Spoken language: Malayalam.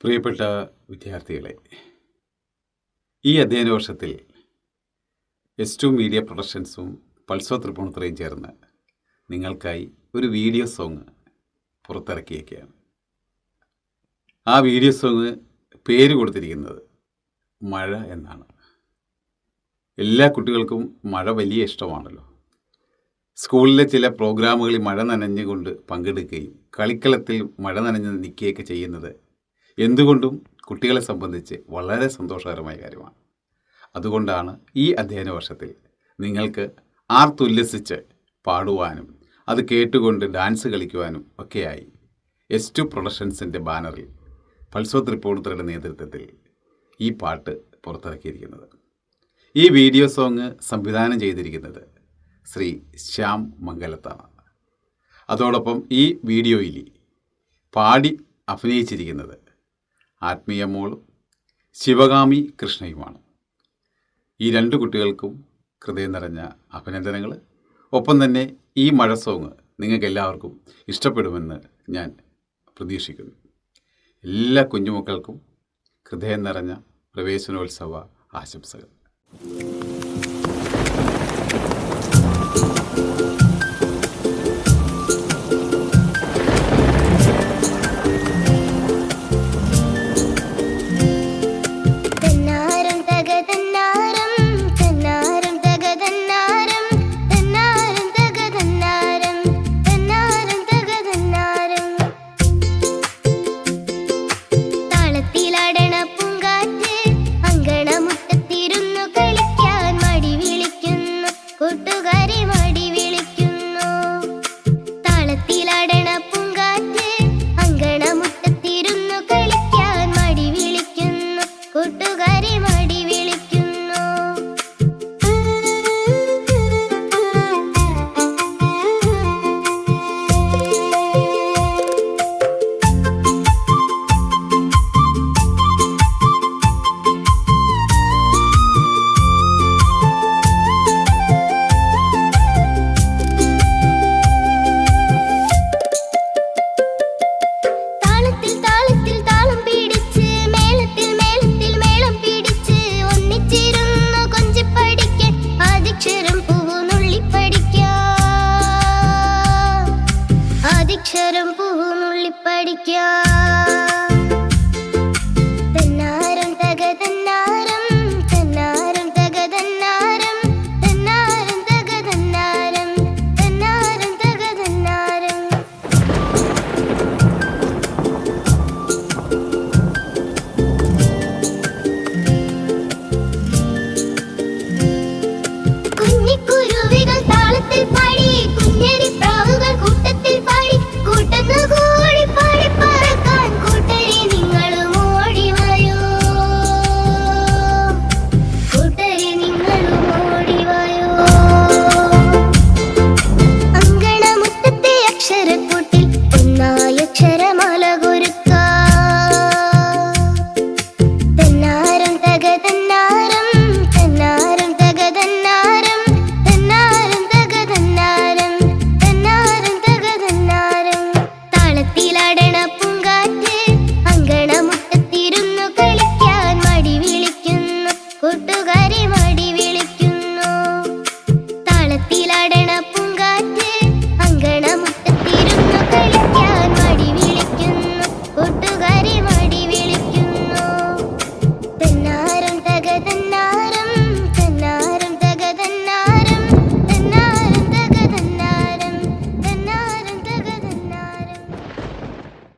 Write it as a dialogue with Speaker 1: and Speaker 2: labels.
Speaker 1: പ്രിയപ്പെട്ട വിദ്യാർത്ഥികളെ, ഈ അധ്യയന വർഷത്തിൽ S2 മീഡിയ പ്രൊഡക്ഷൻസും പൾസോ തൃപ്പൂണിത്തുറയും ചേർന്ന് നിങ്ങൾക്കായി ഒരു വീഡിയോ സോങ് പുറത്തിറക്കിയേക്കുകയാണ്. ആ വീഡിയോ സോങ് പേര് കൊടുത്തിരിക്കുന്നത് മഴ എന്നാണ്. എല്ലാ കുട്ടികൾക്കും മഴ വലിയ ഇഷ്ടമാണല്ലോ. സ്കൂളിലെ ചില പ്രോഗ്രാമുകളിൽ മഴ നനഞ്ഞുകൊണ്ട് പങ്കെടുക്കുകയും കളിക്കളത്തിൽ മഴ നനഞ്ഞ് നിൽക്കുകയൊക്കെ ചെയ്യുന്നത് എന്തുകൊണ്ടും കുട്ടികളെ സംബന്ധിച്ച് വളരെ സന്തോഷകരമായ കാര്യമാണ്. അതുകൊണ്ടാണ് ഈ അധ്യയന വർഷത്തിൽ നിങ്ങൾക്ക് ആർത്തുല്ലസിച്ച് പാടുവാനും അത് കേട്ടുകൊണ്ട് ഡാൻസ് കളിക്കുവാനും ഒക്കെയായി S2 പ്രൊഡക്ഷൻസിൻ്റെ ബാനറിൽ പൾസോ തൃപ്പൂണിത്തുറയുടെ നേതൃത്വത്തിൽ ഈ പാട്ട് പുറത്തിറക്കിയിരിക്കുന്നത്. ഈ വീഡിയോ സോങ് സംവിധാനം ചെയ്തിരിക്കുന്നത് ശ്രീ ശ്യാം മംഗലത്താണ്. അതോടൊപ്പം ഈ വീഡിയോയിൽ പാടി അഭിനയിച്ചിരിക്കുന്നത് ആത്മീയ മോളും ശിവകാമി കൃഷ്ണയുമാണ്. ഈ രണ്ട് കുട്ടികൾക്കും ഹൃദയം നിറഞ്ഞ അഭിനന്ദനങ്ങൾ. ഒപ്പം തന്നെ ഈ മഴ സോങ് നിങ്ങൾക്ക് എല്ലാവർക്കും ഇഷ്ടപ്പെടുമെന്ന് ഞാൻ പ്രതീക്ഷിക്കുന്നു. എല്ലാ കുഞ്ഞുമക്കൾക്കും ഹൃദയം നിറഞ്ഞ പ്രവേശനോത്സവ ആശംസകൾ.